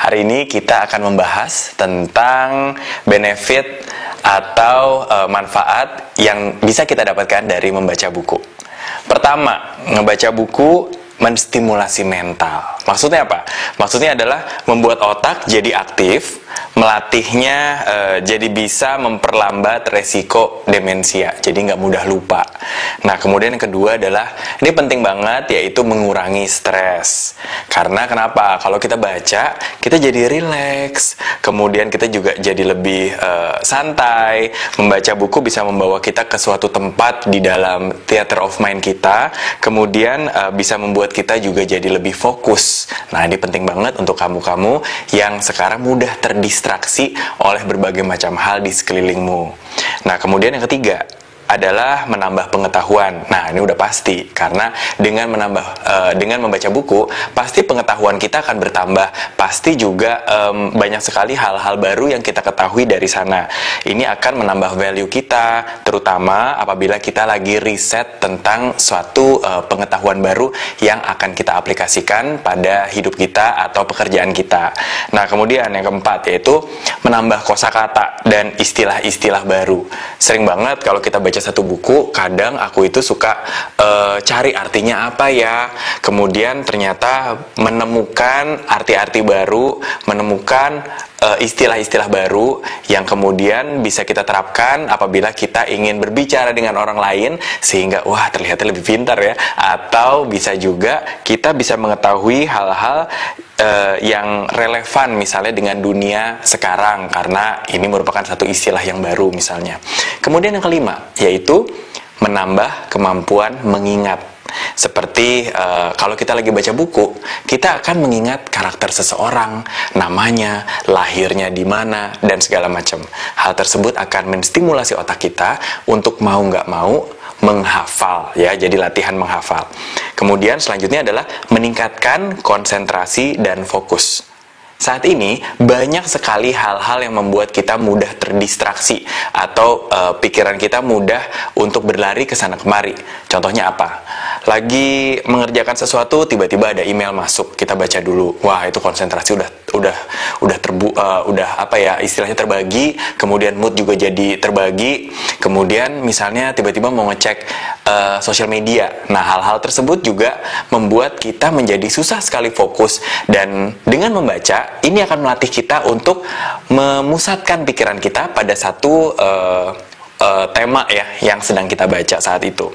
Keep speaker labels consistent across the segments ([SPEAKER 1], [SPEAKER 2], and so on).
[SPEAKER 1] Hari ini kita akan membahas tentang benefit atau manfaat yang bisa kita dapatkan dari membaca buku. Pertama, membaca buku menstimulasi mental. Maksudnya apa? Maksudnya adalah membuat otak jadi aktif, melatihnya jadi bisa memperlambat resiko demensia, jadi nggak mudah lupa. Nah, kemudian yang kedua adalah, ini penting banget, yaitu mengurangi stres. Karena kenapa? Kalau kita baca, kita jadi rileks, kemudian kita juga jadi lebih santai. Membaca buku bisa membawa kita ke suatu tempat di dalam theater of mind kita, kemudian bisa membuat kita juga jadi lebih fokus. Nah, ini penting banget untuk kamu-kamu yang sekarang mudah terdistraksi oleh berbagai macam hal di sekelilingmu. Nah, kemudian yang ketiga adalah menambah pengetahuan. Nah, ini udah pasti, karena dengan membaca buku, pasti pengetahuan kita akan bertambah. Pasti juga banyak sekali hal-hal baru yang kita ketahui dari sana. Ini akan menambah value kita, terutama apabila kita lagi riset tentang suatu pengetahuan baru yang akan kita aplikasikan pada hidup kita atau pekerjaan kita. Nah, kemudian yang keempat yaitu menambah kosakata dan istilah-istilah baru. Sering banget kalau kita baca satu buku, kadang aku itu suka cari artinya apa ya, kemudian ternyata menemukan arti-arti baru, menemukan istilah-istilah baru yang kemudian bisa kita terapkan apabila kita ingin berbicara dengan orang lain, sehingga wah, terlihat lebih pintar ya, atau bisa juga kita bisa mengetahui hal-hal yang relevan misalnya dengan dunia sekarang, karena ini merupakan satu istilah yang baru misalnya. Kemudian yang kelima yaitu menambah kemampuan mengingat. Seperti kalau kita lagi baca buku, kita akan mengingat karakter seseorang, namanya, lahirnya di mana, dan segala macam. Hal tersebut akan menstimulasi otak kita untuk mau nggak mau menghafal, ya, jadi latihan menghafal. Kemudian selanjutnya adalah meningkatkan konsentrasi dan fokus. Saat ini banyak sekali hal-hal yang membuat kita mudah terdistraksi atau pikiran kita mudah untuk berlari ke sana kemari. Contohnya apa? Lagi mengerjakan sesuatu, tiba-tiba ada email masuk, kita baca dulu. Wah, itu konsentrasi udah apa ya, istilahnya terbagi, kemudian mood juga jadi terbagi. Kemudian misalnya tiba-tiba mau ngecek sosial media. Nah, hal-hal tersebut juga membuat kita menjadi susah sekali fokus, dan dengan membaca ini akan melatih kita untuk memusatkan pikiran kita pada satu tema ya yang sedang kita baca saat itu.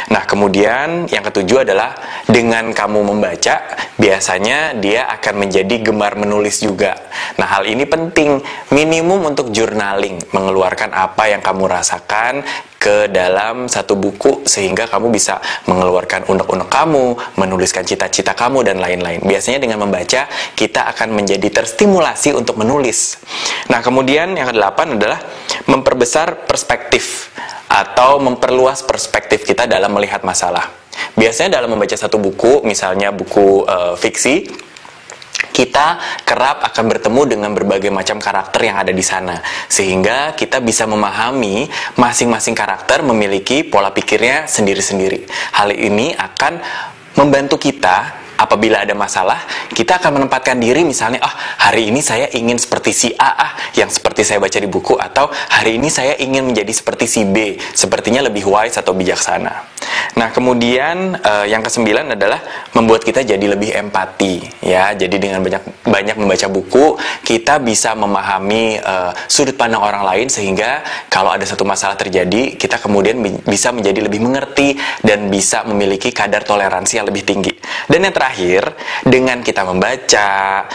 [SPEAKER 1] Nah, kemudian yang ketujuh adalah dengan kamu membaca, biasanya dia akan menjadi gemar menulis juga. Nah, hal ini penting, minimum untuk journaling, mengeluarkan apa yang kamu rasakan ke dalam satu buku, sehingga kamu bisa mengeluarkan unek-unek kamu, menuliskan cita-cita kamu, dan lain-lain. Biasanya dengan membaca, kita akan menjadi terstimulasi untuk menulis. Nah, kemudian yang kedelapan adalah memperbesar perspektif atau memperluas perspektif kita dalam melihat masalah. Biasanya dalam membaca satu buku, misalnya buku fiksi, kita kerap akan bertemu dengan berbagai macam karakter yang ada di sana, sehingga kita bisa memahami masing-masing karakter memiliki pola pikirnya sendiri-sendiri. Hal ini akan membantu kita apabila ada masalah, kita akan menempatkan diri, misalnya, hari ini saya ingin seperti si A yang seperti saya baca di buku, atau hari ini saya ingin menjadi seperti si B, sepertinya lebih wise atau bijaksana. Nah, kemudian yang kesembilan adalah membuat kita jadi lebih empati, ya. Jadi dengan banyak membaca buku, kita bisa memahami sudut pandang orang lain, sehingga kalau ada satu masalah terjadi, kita kemudian bisa menjadi lebih mengerti dan bisa memiliki kadar toleransi yang lebih tinggi. Dan yang terakhir, dengan kita membaca,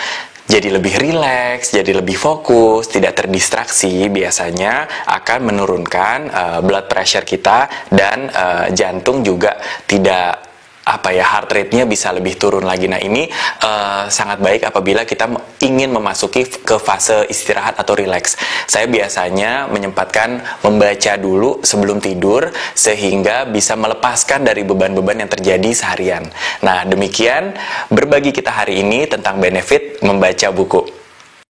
[SPEAKER 1] jadi lebih rileks, jadi lebih fokus, tidak terdistraksi, biasanya akan menurunkan blood pressure kita, dan jantung juga tidak heart rate-nya bisa lebih turun lagi. Nah, ini sangat baik apabila kita ingin memasuki ke fase istirahat atau rileks. Saya biasanya menyempatkan membaca dulu sebelum tidur, sehingga bisa melepaskan dari beban-beban yang terjadi seharian. Nah, demikian berbagi kita hari ini tentang benefit membaca buku.